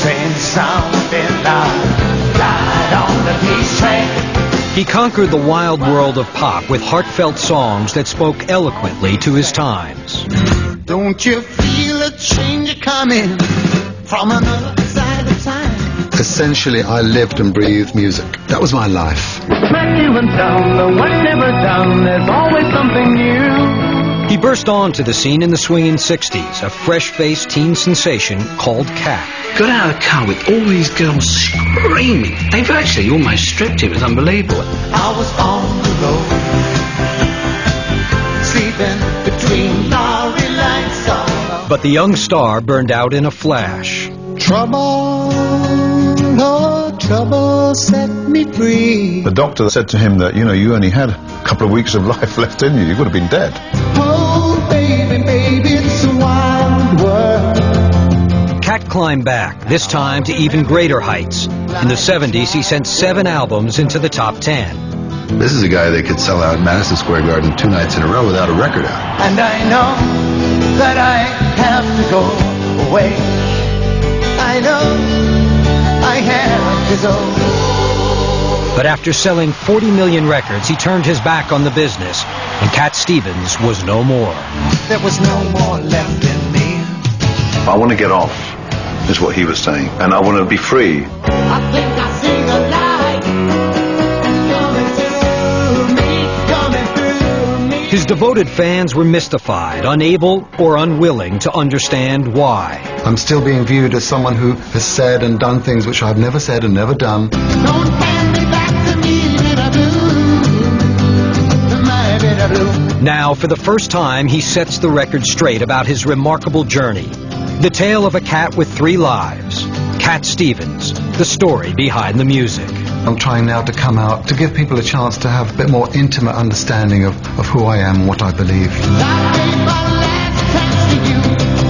strange sounding loud, ride on the peace train. He conquered the wild world of pop with heartfelt songs that spoke eloquently to his times. Don't you feel a change coming from another side of time? Essentially, I lived and breathed music. That was my life. Smack you and down, the what's never done, there's always something new. He burst onto the scene in the swinging 60s, a fresh-faced teen sensation called Cat. Got out of the car with all these girls screaming. They virtually almost stripped him. It was unbelievable. I was on the road, sleeping between lorry lights. But the young star burned out in a flash. Trouble, oh, trouble set me free. The doctor said to him that, you only had a couple of weeks of life left in you. You would have been dead. Oh, baby, baby, it's a wild world. Cat climbed back, this time to even greater heights. In the 70s, he sent 7 albums into the top 10. This is a guy that could sell out Madison Square Garden 2 nights in a row without a record out. And I know that I have to go away. I know I have to go. But after selling 40 million records, he turned his back on the business, and Cat Stevens was no more. There was no more left in me. I want to get off, is what he was saying, and I want to be free. I think I see the light coming through me. His devoted fans were mystified, unable or unwilling to understand why. I'm still being viewed as someone who has said and done things which I've never said and never done. Don't hand me back to me, bitter blue, my bitter blue. Now, for the first time, he sets the record straight about his remarkable journey. The tale of a cat with 3 lives. Cat Stevens, the story behind the music. I'm trying now to come out, to give people a chance to have a bit more intimate understanding of who I am and what I believe. That paper last chance to you.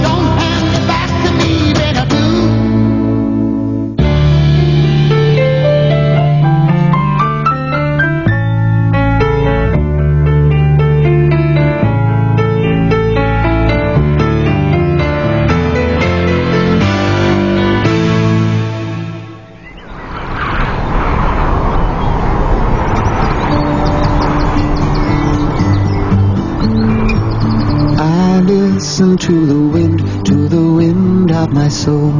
Don't hand it back to me, bitter blue. Listen to the wind of my soul.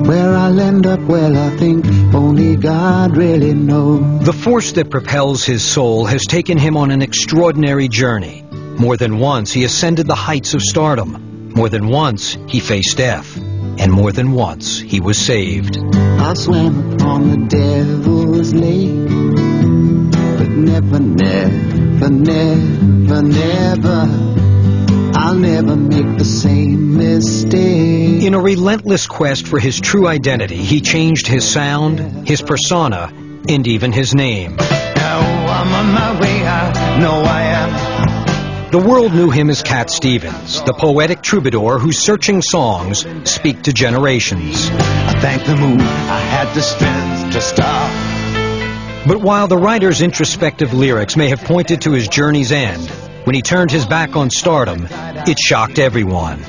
Where I'll end up, well, I think only God really knows. The force that propels his soul has taken him on an extraordinary journey. More than once, he ascended the heights of stardom. More than once, he faced death. And more than once, he was saved. I swam upon the devil's lake, but never, never, never, never, I'll never make the same mistake. In a relentless quest for his true identity, he changed his sound, his persona, and even his name. Now I'm on my way, I know I am. The world knew him as Cat Stevens, the poetic troubadour whose searching songs speak to generations. I thank the moon, I had the strength to stop. But while the writer's introspective lyrics may have pointed to his journey's end, when he turned his back on stardom, it shocked everyone.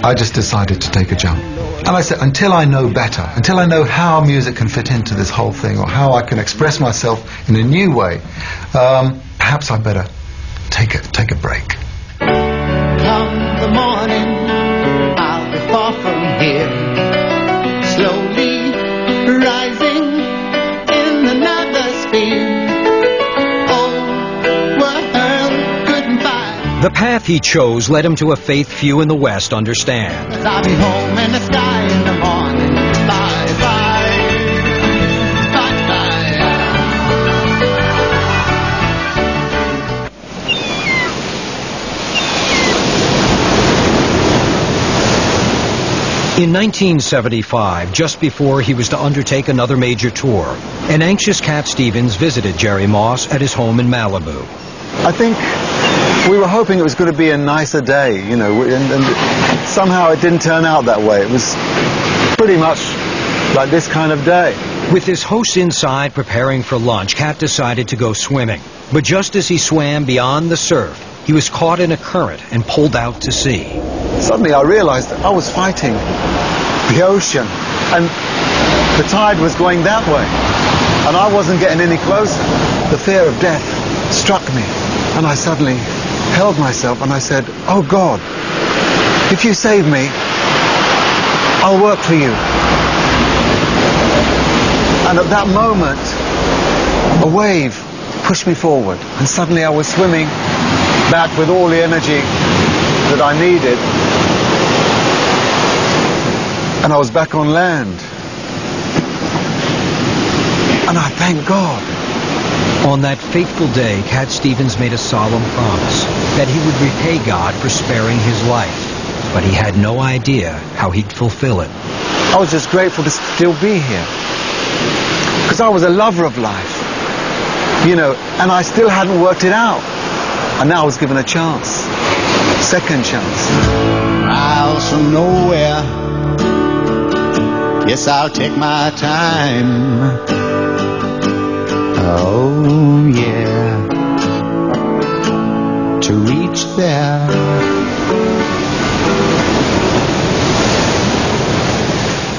I just decided to take a jump. And I said, until I know better, until I know how music can fit into this whole thing, or how I can express myself in a new way, perhaps I better take a break. Come the morning, I'll be far from here, slowly rising in another sphere. Oh, world couldn't find. The path he chose led him to a faith few in the West understand. I'll be home in the sky in the morning. Bye, bye, bye, bye. In 1975, just before he was to undertake another major tour, an anxious Cat Stevens visited Jerry Moss at his home in Malibu. I think we were hoping it was going to be a nicer day, you know, and somehow it didn't turn out that way. It was pretty much like this kind of day. With his hosts inside preparing for lunch, Cat decided to go swimming. But just as he swam beyond the surf, he was caught in a current and pulled out to sea. suddenly I realized that I was fighting the ocean, and the tide was going that way, and I wasn't getting any closer. The fear of death struck me, and I suddenly held myself and I said, "Oh God, if you save me, I'll work for you." And at that moment, a wave pushed me forward, and suddenly I was swimming back with all the energy that I needed, and I was back on land. And I thank God. On that fateful day, Cat Stevens made a solemn promise that he would repay God for sparing his life, but he had no idea how he'd fulfill it. I was just grateful to still be here, because I was a lover of life, you know, and I still hadn't worked it out, and now I was given a chance, second chance. Miles from nowhere, yes, I'll take my time. Oh yeah, to reach there.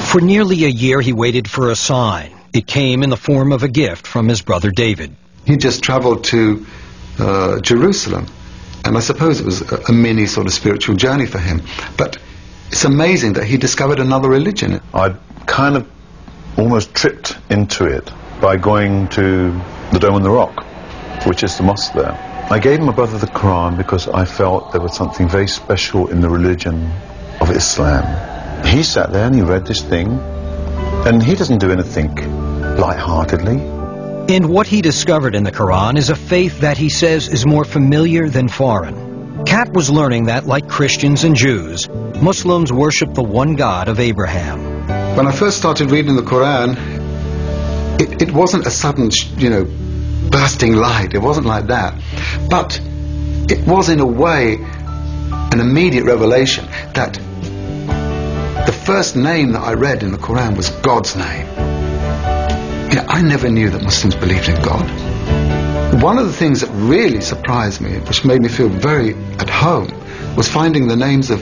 For nearly a year he waited for a sign. It came in the form of a gift from his brother David. He just traveled to Jerusalem, and I suppose it was a mini sort of spiritual journey for him. But it's amazing that he discovered another religion. I kind of almost tripped into it by going to the Dome on the Rock, which is the mosque there. I gave my brother the Quran because I felt there was something very special in the religion of Islam. He sat there and he read this thing, and he doesn't do anything lightheartedly. And what he discovered in the Quran is a faith that he says is more familiar than foreign. Cat was learning that, like Christians and Jews, Muslims worship the one God of Abraham. When I first started reading the Quran, it wasn't a sudden, you know, bursting light. It wasn't like that. But it was, in a way, an immediate revelation that the first name that I read in the Quran was God's name. You know, I never knew that Muslims believed in God. One of the things that really surprised me, which made me feel very at home, was finding the names of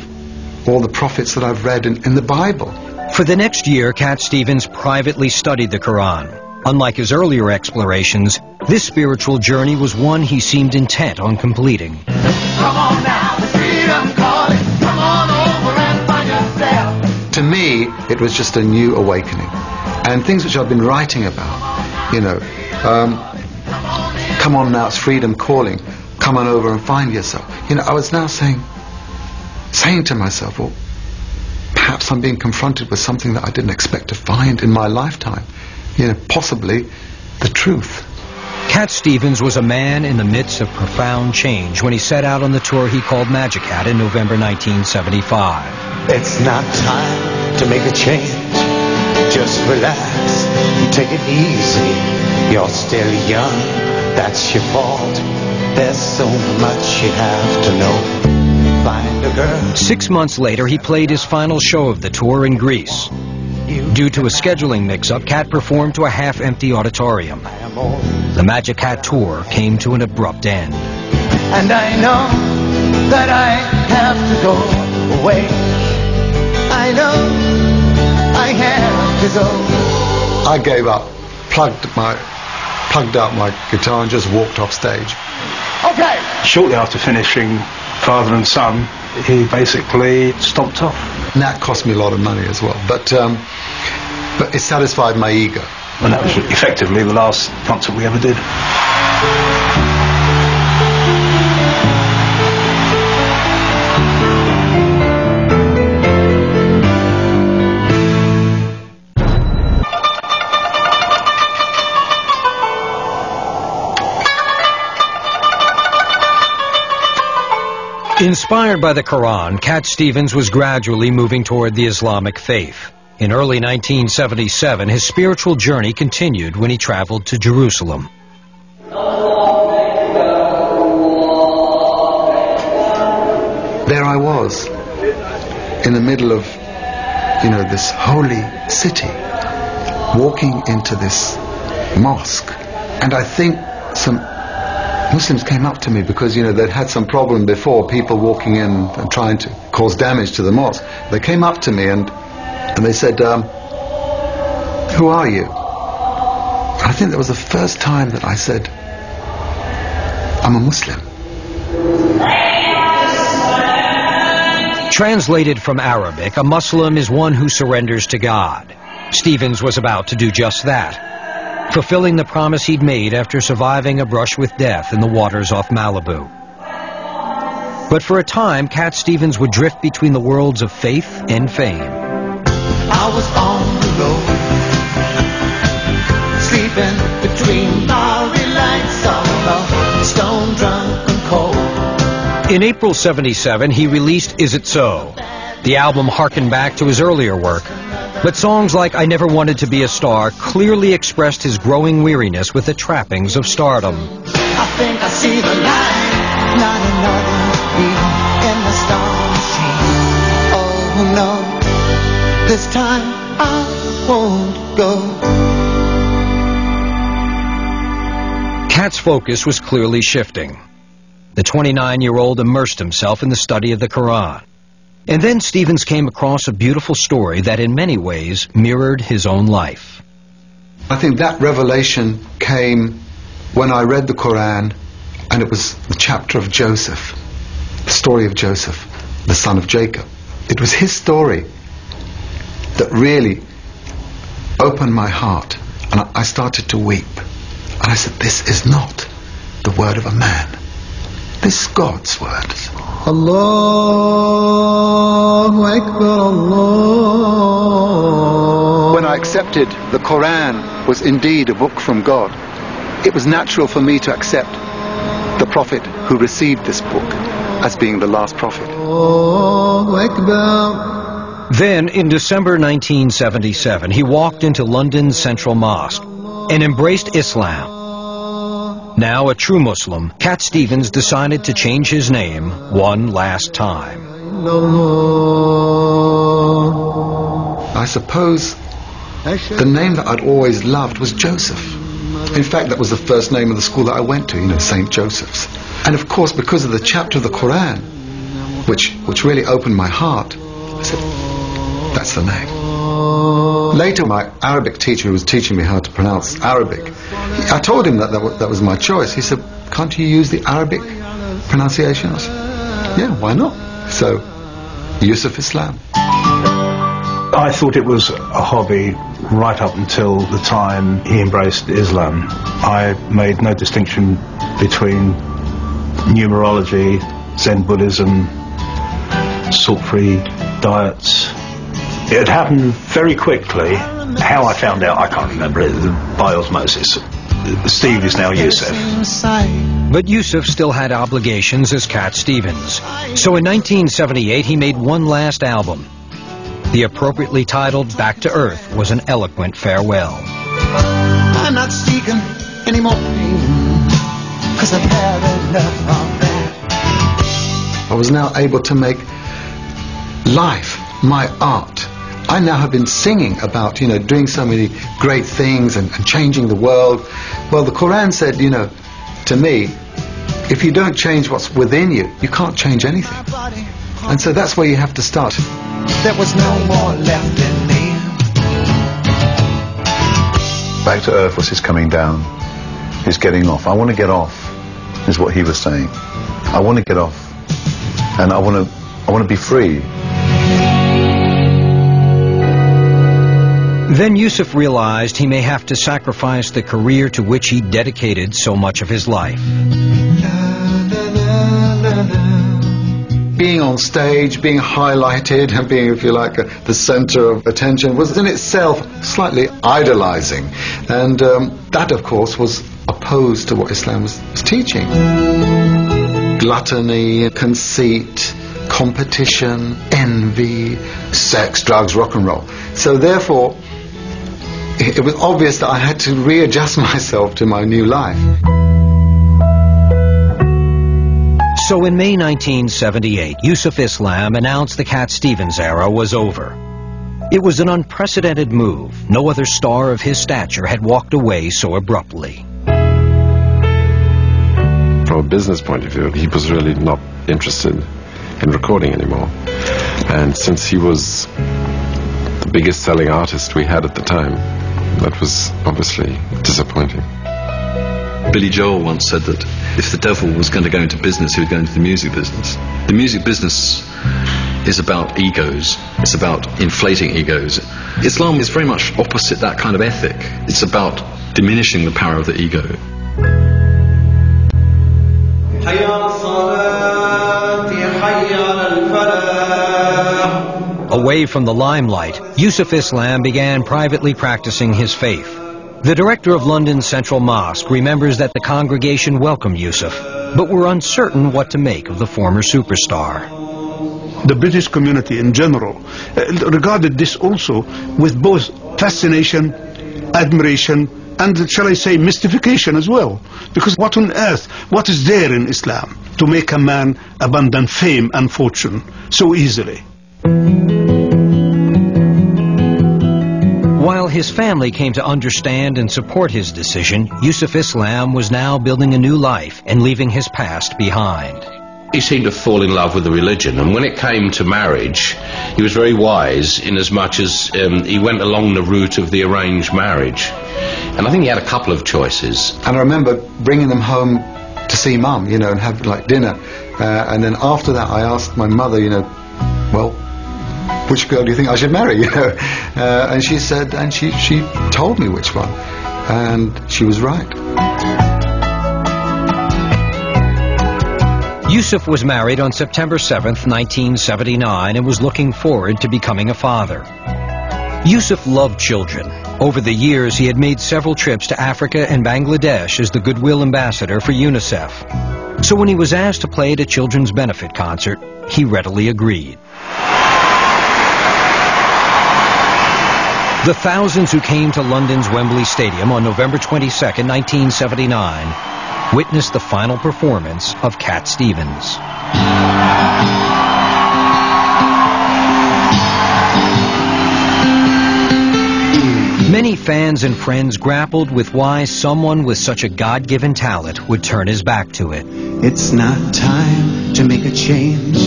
all the prophets that I've read in the Bible. For the next year, Cat Stevens privately studied the Quran. Unlike his earlier explorations, this spiritual journey was one he seemed intent on completing. Come on now, the freedom calling. Come on over and find yourself. To me, it was just a new awakening. And things which I've been writing about, you know, come on now, it's freedom calling. Come on over and find yourself. You know, I was now saying to myself, well, perhaps I'm being confronted with something that I didn't expect to find in my lifetime. You know, possibly the truth. Cat Stevens was a man in the midst of profound change when he set out on the tour he called Magic Hat in November 1975. It's not time to make a change. Just relax and take it easy. You're still young, that's your fault. There's so much you have to know. Find a girl. 6 months later, he played his final show of the tour in Greece. Due to a scheduling mix-up, Cat performed to a half-empty auditorium. The Magic Hat tour came to an abrupt end. And I know that I have to go away. I know I have to go. I gave up, plugged out my guitar and just walked off stage. Okay. Shortly after finishing Father and Son, he basically stopped off. And that cost me a lot of money as well. But it satisfied my ego. And that was effectively the last concert we ever did. Inspired by the Quran, Cat Stevens was gradually moving toward the Islamic faith. In early 1977, his spiritual journey continued when he traveled to Jerusalem. There I was, in the middle of, you know, this holy city, walking into this mosque, and I think some Muslims came up to me because, they'd had some problem before, people walking in and trying to cause damage to the mosque. They came up to me and they said, who are you? I think that was the first time that I said, I'm a Muslim. Translated from Arabic, a Muslim is one who surrenders to God. Stevens was about to do just that, fulfilling the promise he'd made after surviving a brush with death in the waters off Malibu. But for a time, Cat Stevens would drift between the worlds of faith and fame. I was on the road, sleeping between lorry lights, all alone, stone drunk and cold. In April '77, he released Is It So? The album harkened back to his earlier work, but songs like I Never Wanted to Be a Star clearly expressed his growing weariness with the trappings of stardom. I think I see the light, not another beat in the star machine. Oh no, this time I won't go. Cat's focus was clearly shifting. The 29-year-old immersed himself in the study of the Quran. And then Stevens came across a beautiful story that in many ways mirrored his own life. I think that revelation came when I read the Quran, and it was the chapter of Joseph, the story of Joseph, the son of Jacob. It was his story that really opened my heart, and I started to weep. And I said, this is not the word of a man. This is God's word. Allahu Akbar, Allah. When I accepted the Quran was indeed a book from God, it was natural for me to accept the prophet who received this book as being the last prophet. Allahu Akbar. Then, in December 1977, he walked into London's Central Mosque and embraced Islam. Now a true Muslim, Cat Stevens decided to change his name one last time. I suppose the name that I'd always loved was Joseph. In fact, that was the first name of the school that I went to, St. Joseph's. And of course, because of the chapter of the Quran, which really opened my heart, I said, that's the name. Later, my Arabic teacher who was teaching me how to pronounce Arabic, I told him that was my choice. He said, can't you use the Arabic pronunciation? I said, yeah, why not? So, Yusuf Islam. I thought it was a hobby right up until the time he embraced Islam. I made no distinction between numerology, Zen Buddhism, salt-free diets. It had happened very quickly. How I found out, I can't remember it, by osmosis. Steve is now Yusuf. But Yusuf still had obligations as Cat Stevens. So in 1978, he made one last album. The appropriately titled Back to Earth was an eloquent farewell. I'm not seeking any more pain, 'cause I've had enough of that. I was now able to make life my art. I now have been singing about, doing so many great things and changing the world. Well, the Quran said, to me, if you don't change what's within you, you can't change anything. And so that's where you have to start. There was no more left in me. Back to Earth was his coming down, his getting off. I want to get off, is what he was saying. I want to get off, and I want to be free. Then Yusuf realized he may have to sacrifice the career to which he dedicated so much of his life. Being on stage, being highlighted, and being, if you like, the center of attention was in itself slightly idolizing. And that, of course, was opposed to what Islam was teaching. Gluttony, conceit, competition, envy, sex, drugs, rock and roll. So therefore, it was obvious that I had to readjust myself to my new life. So in May 1978, Yusuf Islam announced the Cat Stevens era was over. It was an unprecedented move. No other star of his stature had walked away so abruptly. from a business point of view, he was really not interested in recording anymore. And since he was the biggest selling artist we had at the time, that was obviously disappointing. Billy Joel once said that if the devil was going to go into business, he would go into the music business. The music business is about egos. It's about inflating egos. Islam is very much opposite that kind of ethic. It's about diminishing the power of the ego. Away from the limelight, Yusuf Islam began privately practicing his faith. The director of London's Central Mosque remembers that the congregation welcomed Yusuf, but were uncertain what to make of the former superstar. The British community in general regarded this also with both fascination, admiration, and, shall I say, mystification as well. Because what on earth, what is there in Islam to make a man abandon fame and fortune so easily? While his family came to understand and support his decision, Yusuf Islam was now building a new life and leaving his past behind. He seemed to fall in love with the religion, and when it came to marriage, he was very wise in as much as he went along the route of the arranged marriage. And I think he had a couple of choices. And I remember bringing them home to see Mum, you know, and have like dinner. And then after that, I asked my mother, you know, well, which girl do you think I should marry, you know? And she said, and she told me which one. And she was right. Yusuf was married on September 7th, 1979, and was looking forward to becoming a father. Yusuf loved children. Over the years, he had made several trips to Africa and Bangladesh as the Goodwill Ambassador for UNICEF. So when he was asked to play at a children's benefit concert, he readily agreed. The thousands who came to London's Wembley Stadium on November 22nd, 1979, witnessed the final performance of Cat Stevens. Many fans and friends grappled with why someone with such a God-given talent would turn his back to it. It's not time to make a change.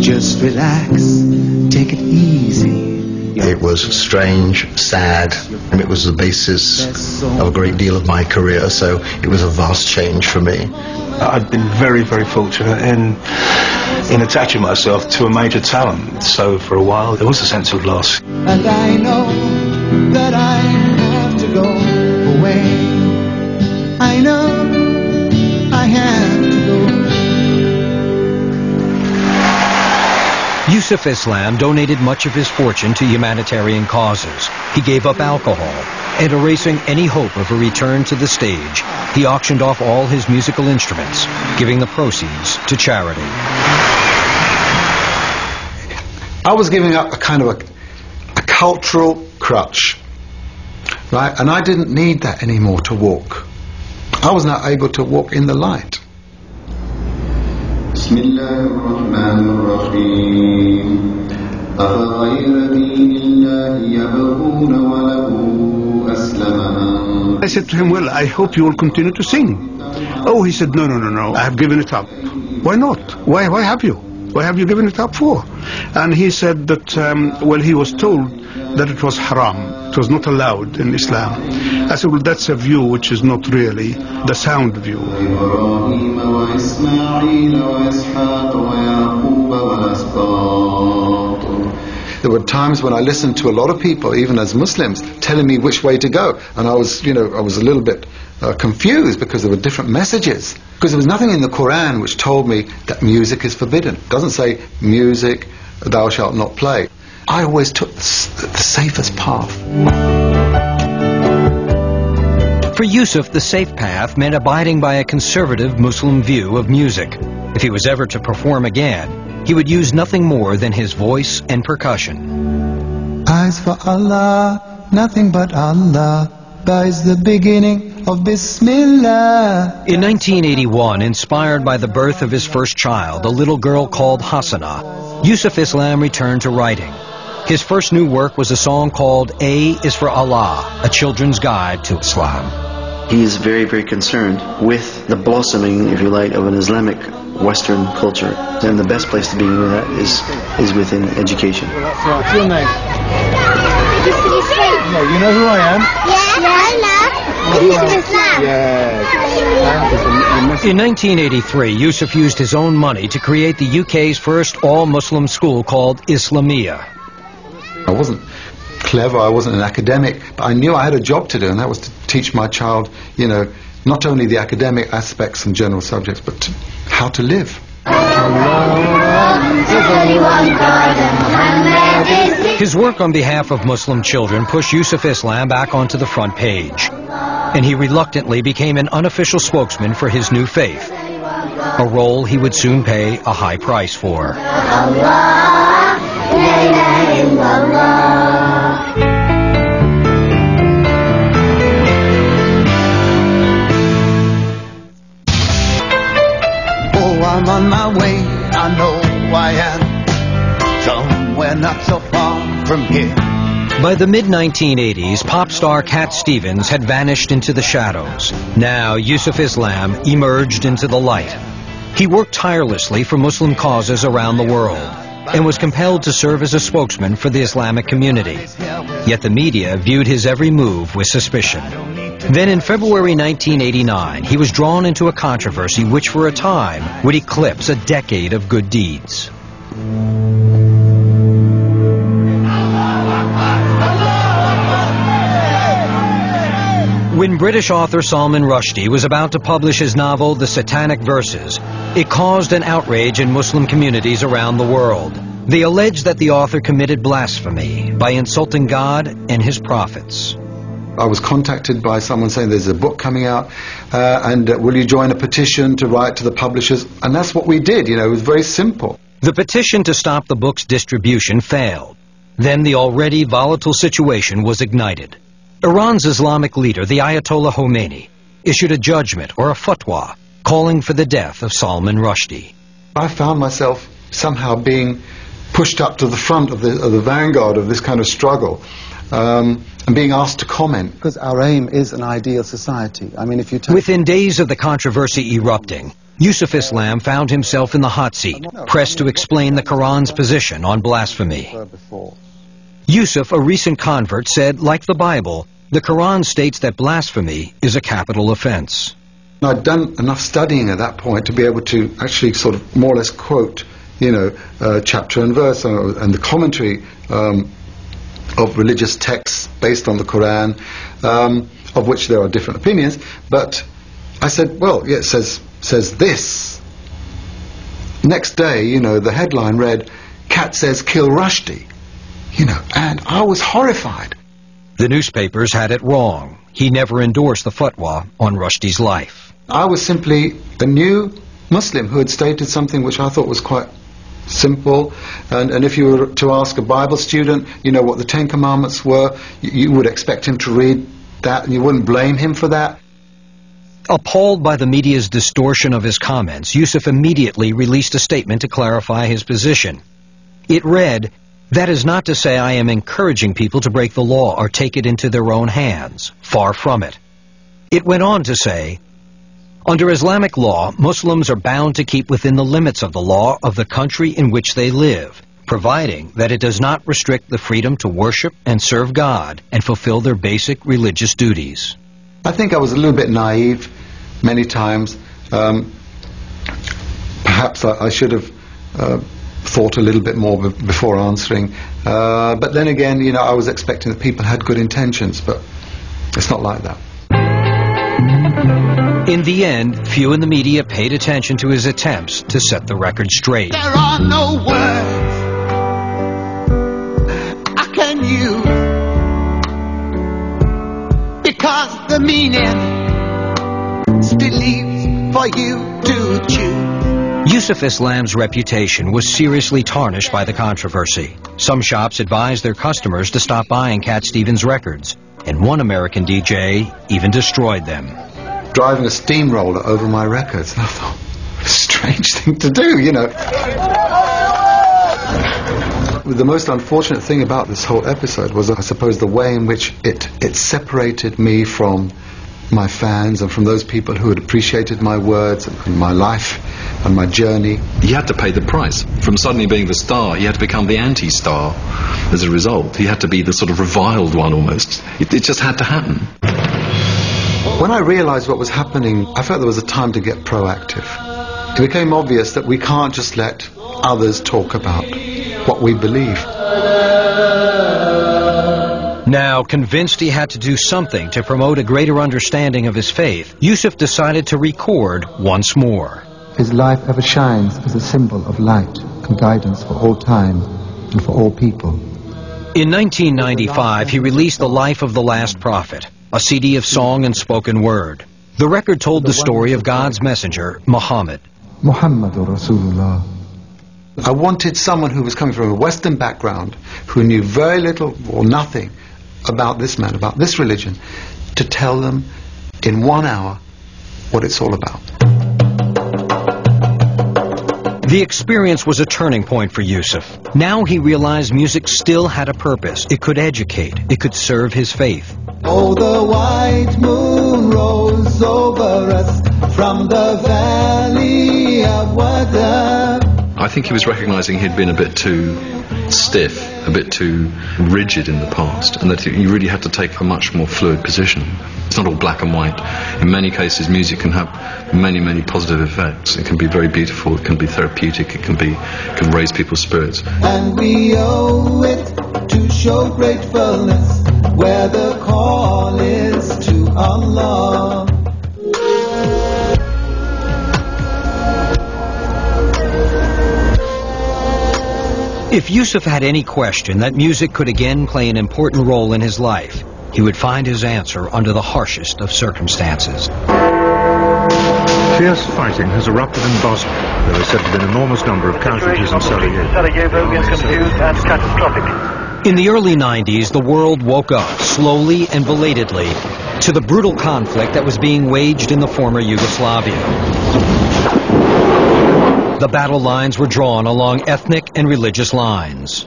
Just relax, take it easy. It was strange, sad, and it was the basis of a great deal of my career, so it was a vast change for me. I'd been very, very fortunate in attaching myself to a major talent, so for a while there was a sense of loss. And I know that I have to go away. I know I have to go. Yusuf Islam donated much of his fortune to humanitarian causes. He gave up alcohol, and erasing any hope of a return to the stage, he auctioned off all his musical instruments, giving the proceeds to charity. I was giving up a kind of a cultural crutch, right? And I didn't need that anymore to walk. I was now able to walk in the light. بسم الله الرحمن الرحيم أفغير دين الله يبغون وله أسلم. I said to him, well, I hope you will continue to sing. Oh, he said, no, I have given it up. Why not? Why have you? Why have you given it up for? And he said that, well, he was told that it was haram. It was not allowed in Islam. I said, well, that's a view which is not really the sound view. There were times when I listened to a lot of people, even as Muslims, telling me which way to go. And I was a little bit confused because there were different messages. Because there was nothing in the Quran which told me that music is forbidden. It doesn't say music, thou shalt not play. I always took the safest path. For Yusuf, the safe path meant abiding by a conservative Muslim view of music. If he was ever to perform again, he would use nothing more than his voice and percussion. Eyes for Allah, nothing but Allah. Ba is the beginning of Bismillah. In 1981, inspired by the birth of his first child, a little girl called Hasana, Yusuf Islam returned to writing. His first new work was a song called A is for Allah, a children's guide to Islam. He is very, very concerned with the blossoming, if you like, of an Islamic Western culture. And the best place to be with that is within education. That's right. What's your name? No, you know who I am? Yeah, I know. Yusuf Islam. Yeah. In 1983, Yusuf used his own money to create the UK's first all-Muslim school called Islamia. I wasn't clever, I wasn't an academic, but I knew I had a job to do, and that was to teach my child, you know, not only the academic aspects and general subjects, but how to live. His work on behalf of Muslim children pushed Yusuf Islam back onto the front page, and he reluctantly became an unofficial spokesman for his new faith, a role he would soon pay a high price for. I'm on my way, I know I am somewhere not so far from here. By the mid-1980s, pop star Cat Stevens had vanished into the shadows. Now Yusuf Islam emerged into the light. He worked tirelessly for Muslim causes around the world and was compelled to serve as a spokesman for the Islamic community. Yet the media viewed his every move with suspicion. Then in February 1989, he was drawn into a controversy which for a time would eclipse a decade of good deeds. When British author Salman Rushdie was about to publish his novel The Satanic Verses, it caused an outrage in Muslim communities around the world. They alleged that the author committed blasphemy by insulting God and his prophets. I was contacted by someone saying there's a book coming out and will you join a petition to write to the publishers? And that's what we did, you know, it was very simple. The petition to stop the book's distribution failed. Then the already volatile situation was ignited. Iran's Islamic leader, the Ayatollah Khomeini, issued a judgment or a fatwa calling for the death of Salman Rushdie. I found myself somehow being pushed up to the front of the vanguard of this kind of struggle. And being asked to comment. Because our aim is an ideal society. I mean, if you take... Within days of the controversy erupting, Yusuf Islam found himself in the hot seat, pressed to explain the Quran's position on blasphemy. Yusuf, a recent convert, said, like the Bible, the Quran states that blasphemy is a capital offense. I'd done enough studying at that point to be able to actually sort of more or less quote, you know, chapter and verse and the commentary of religious texts based on the Quran, of which there are different opinions. But I said, well, yeah, it says this. Next day, you know, the headline read, Cat says kill Rushdie. You know, and I was horrified. The newspapers had it wrong. He never endorsed the fatwa on Rushdie's life. I was simply a new Muslim who had stated something which I thought was quite simple, and if you were to ask a Bible student, you know, what the Ten Commandments were, you would expect him to read that, and you wouldn't blame him for that. Appalled by the media's distortion of his comments, Yusuf immediately released a statement to clarify his position. It read, "That is not to say I am encouraging people to break the law or take it into their own hands. Far from it." It went on to say, "Under Islamic law, Muslims are bound to keep within the limits of the law of the country in which they live, providing that it does not restrict the freedom to worship and serve God and fulfill their basic religious duties." I think I was a little bit naive many times. Perhaps I should have thought a little bit more before answering. But then again, you know, I was expecting that people had good intentions, but it's not like that. In the end, few in the media paid attention to his attempts to set the record straight. There are no words I can use, because the meaning still leaves for you to choose. Yusuf Islam's reputation was seriously tarnished by the controversy. Some shops advised their customers to stop buying Cat Stevens records, and one American DJ even destroyed them. Driving a steamroller over my records. And I thought, strange thing to do, you know. The most unfortunate thing about this whole episode was, I suppose, the way in which it separated me from my fans and from those people who had appreciated my words and my life and my journey. He had to pay the price. From suddenly being the star, he had to become the anti-star as a result. He had to be the sort of reviled one almost. It just had to happen. When I realized what was happening, I felt there was a time to get proactive. It became obvious that we can't just let others talk about what we believe. Now, convinced he had to do something to promote a greater understanding of his faith, Yusuf decided to record once more. His life ever shines as a symbol of light and guidance for all time and for all people. In 1995, he released The Life of the Last Prophet, a CD of song and spoken word. The record told the story of God's messenger, Muhammad. Muhammadur Rasulullah. I wanted someone who was coming from a Western background, who knew very little or nothing about this man, about this religion, to tell them in 1 hour what it's all about. The experience was a turning point for Yusuf. Now he realized music still had a purpose. It could educate. It could serve his faith. Oh, the white moon rose over us from the valley of Wada. I think he was recognizing he'd been a bit too stiff, a bit too rigid in the past, and that you really had to take a much more fluid position. It's not all black and white. In many cases, music can have many, many positive effects. It can be very beautiful, it can be therapeutic, it can raise people's spirits. And we owe it to show gratefulness where the call is to Allah. If Yusuf had any question that music could again play an important role in his life, he would find his answer under the harshest of circumstances. Fierce fighting has erupted in Bosnia. There is said to be an enormous number of casualties in Sarajevo is confused and catastrophic. In the early 90s, the world woke up, slowly and belatedly, to the brutal conflict that was being waged in the former Yugoslavia. The battle lines were drawn along ethnic and religious lines.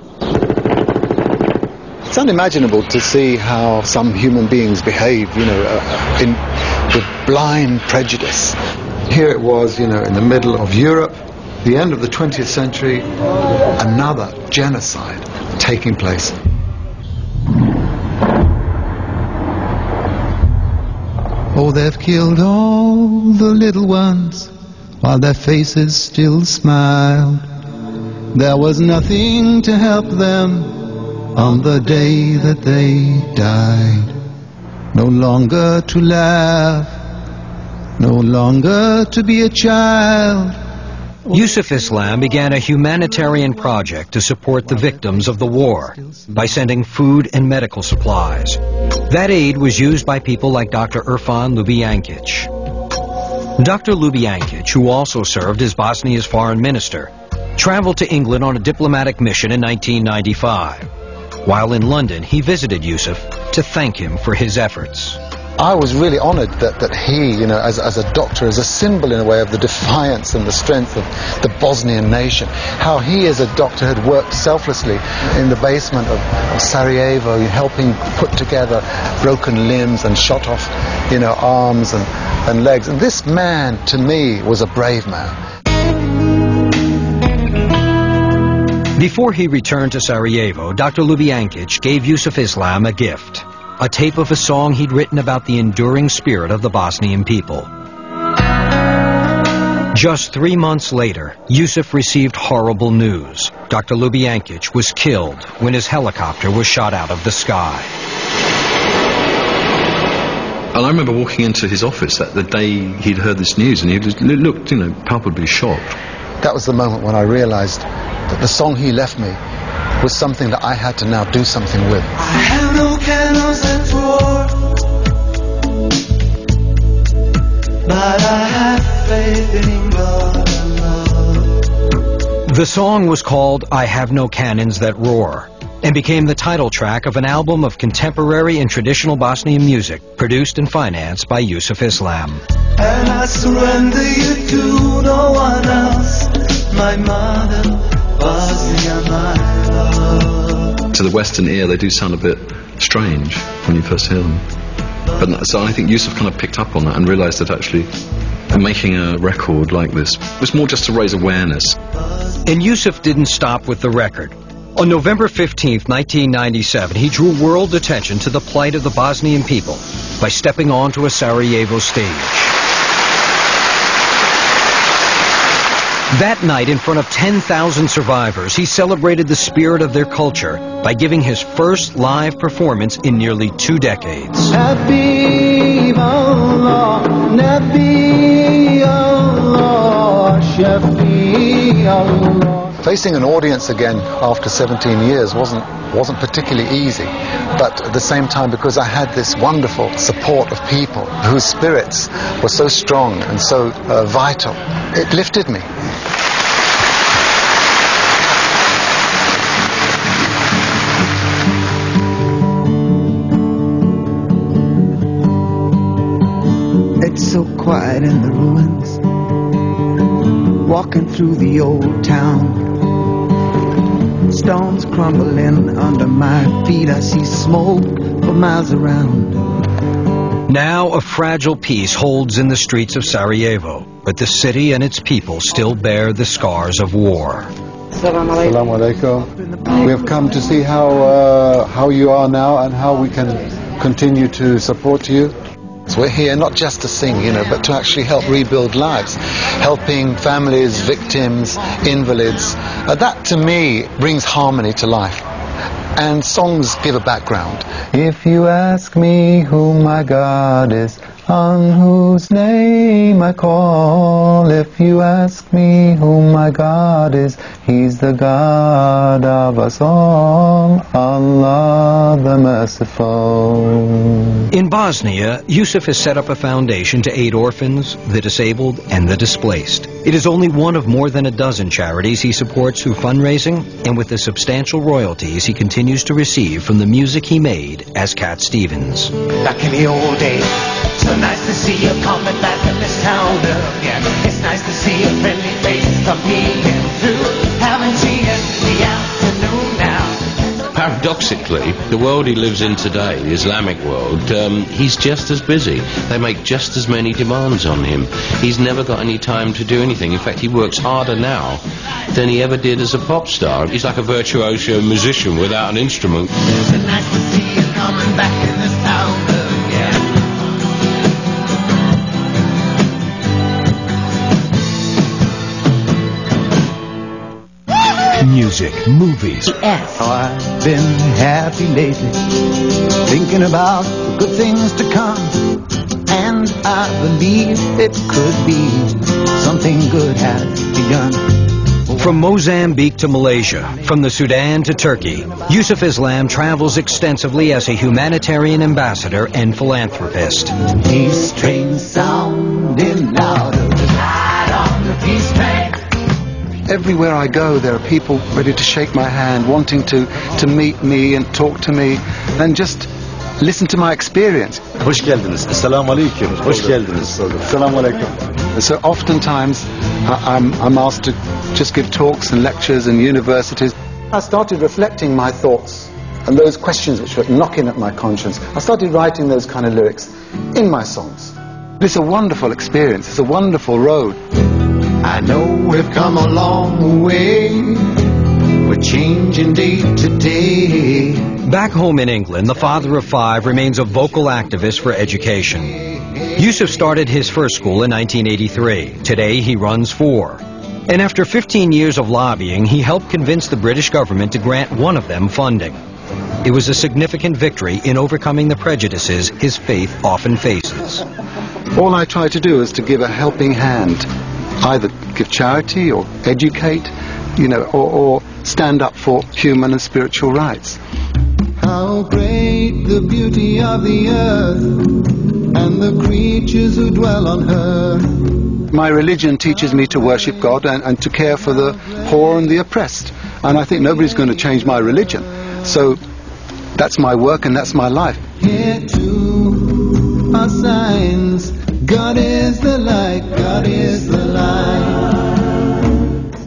It's unimaginable to see how some human beings behave, with blind prejudice. Here it was, in the middle of Europe, the end of the 20th century, another genocide taking place. Oh, they've killed all the little ones while their faces still smiled. There was nothing to help them on the day that they died. No longer to laugh, no longer to be a child. Yusuf Islam began a humanitarian project to support the victims of the war by sending food and medical supplies. That aid was used by people like Dr. Irfan Ljubijankić. Dr. Ljubijankić, who also served as Bosnia's foreign minister, traveled to England on a diplomatic mission in 1995. While in London, he visited Yusuf to thank him for his efforts. I was really honored that he, as a doctor, as a symbol in a way of the defiance and the strength of the Bosnian nation, how he as a doctor had worked selflessly in the basement of Sarajevo, helping put together broken limbs and shot off, arms and legs. And this man, to me, was a brave man. Before he returned to Sarajevo, Dr. Ljubijankić gave Yusuf Islam a gift. A tape of a song he'd written about the enduring spirit of the Bosnian people. Just 3 months later, Yusuf received horrible news. Dr. Ljubijankić was killed when his helicopter was shot out of the sky. And I remember walking into his office the day he'd heard this news, and he looked, palpably shocked. That was the moment when I realized that the song he left me was something that I had to now do something with. I have no candles that roar, but I have faith in God alone. The song was called I Have No Cannons That Roar and became the title track of an album of contemporary and traditional Bosnian music produced and financed by Yusuf Islam. And I surrender you to no one else, my mother, Bosnia, my love. To the Western ear, they do sound a bit strange when you first hear them. But so I think Yusuf kind of picked up on that and realised that actually making a record like this was more just to raise awareness. And Yusuf didn't stop with the record. On November 15th, 1997, he drew world attention to the plight of the Bosnian people by stepping onto a Sarajevo stage. That night, in front of 10,000 survivors, he celebrated the spirit of their culture by giving his first live performance in nearly 2 decades. Facing an audience again after 17 years wasn't particularly easy, but at the same time, because I had this wonderful support of people whose spirits were so strong and so vital, it lifted me. It's so quiet in the ruins, walking through the old town. Stones crumbling under my feet, I see smoke for miles around. Now a fragile peace holds in the streets of Sarajevo, but the city and its people still bear the scars of war. Assalamu alaikum. We have come to see how you are now and how we can continue to support you. So we're here not just to sing, but to actually help rebuild lives, helping families, victims, invalids. That to me brings harmony to life. And songs give a background. If you ask me who my God is, on whose name I call, if you ask me who my God is, He's the God of us all, Allah the Merciful. In Bosnia, Yusuf has set up a foundation to aid orphans, the disabled, and the displaced. It is only one of more than a dozen charities he supports through fundraising and with the substantial royalties he continues to receive from the music he made as Cat Stevens. Back in the old days, so nice to see you coming back in this town again. It's nice to see a friendly face come peeking through. Haven't seen you in the afternoon now. Paradoxically, the world he lives in today, the Islamic world, he's just as busy. They make just as many demands on him. He's never got any time to do anything. In fact, he works harder now than he ever did as a pop star. He's like a virtuoso musician without an instrument. It's nice to see you coming back in this town again. Music, movies. I've been happy lately, thinking about the good things to come, and I believe it could be something good has begun. From Mozambique to Malaysia, from the Sudan to Turkey, Yusuf Islam travels extensively as a humanitarian ambassador and philanthropist. Peace train sounding louder, ride on the peace train. Everywhere I go, there are people ready to shake my hand, wanting to meet me and talk to me and just listen to my experience. Hoş geldiniz. Assalamu alaikum. Hoş geldiniz. Assalamu alaikum. So oftentimes I'm asked to just give talks and lectures in universities. I started reflecting my thoughts and those questions which were knocking at my conscience. I started writing those kind of lyrics in my songs. It's a wonderful experience. It's a wonderful road. I know we've come a long way. We're changing day to day. Back home in England, the father of 5 remains a vocal activist for education. Yusuf started his first school in 1983. Today he runs 4. And after 15 years of lobbying, he helped convince the British government to grant one of them funding. It was a significant victory in overcoming the prejudices his faith often faces. All I try to do is to give a helping hand. Either give charity or educate, or stand up for human and spiritual rights. How great the beauty of the earth and the creatures who dwell on her. My religion teaches me to worship God and to care for the poor and the oppressed. And I think nobody's going to change my religion. So that's my work and that's my life. Here too are signs. God is the light, God is the light.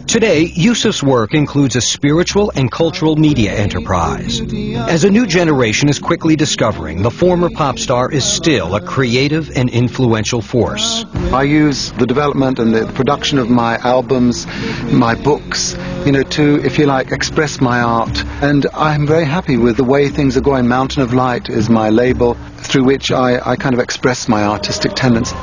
Today, Yusuf's work includes a spiritual and cultural media enterprise. As a new generation is quickly discovering, the former pop star is still a creative and influential force. I use the development and the production of my albums, my books, to, if you like, express my art. And I'm very happy with the way things are going. Mountain of Light is my label through which I kind of express my artistic tendencies.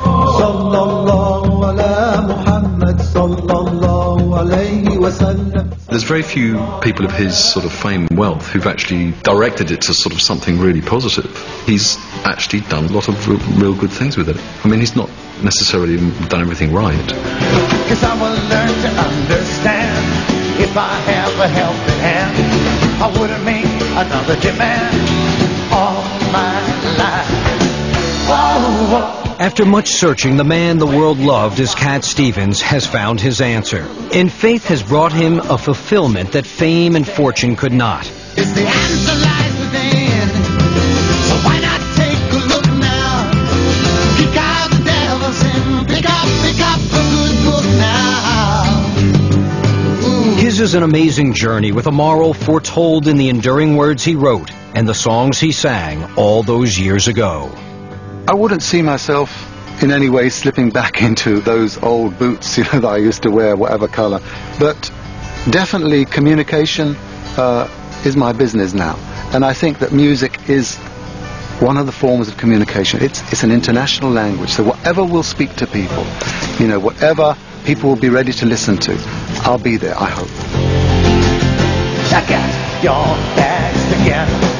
There's very few people of his sort of fame and wealth who've actually directed it to sort of something really positive. He's actually done a lot of real good things with it. I mean, he's not necessarily done everything right. Cause I will learn to understand. If I have a helping hand, I wouldn't make another demand all my life. Whoa. After much searching, the man the world loved as Cat Stevens has found his answer. And faith has brought him a fulfillment that fame and fortune could not. It's the answer lies within. So why not take a look now? Kick out the devil's sin. Pick up a good book now. His is an amazing journey with a moral foretold in the enduring words he wrote and the songs he sang all those years ago. I wouldn't see myself in any way slipping back into those old boots, that I used to wear, whatever color. But definitely communication is my business now. And I think that music is one of the forms of communication. It's an international language. So whatever will speak to people, whatever people will be ready to listen to, I'll be there, I hope. Get your bags together.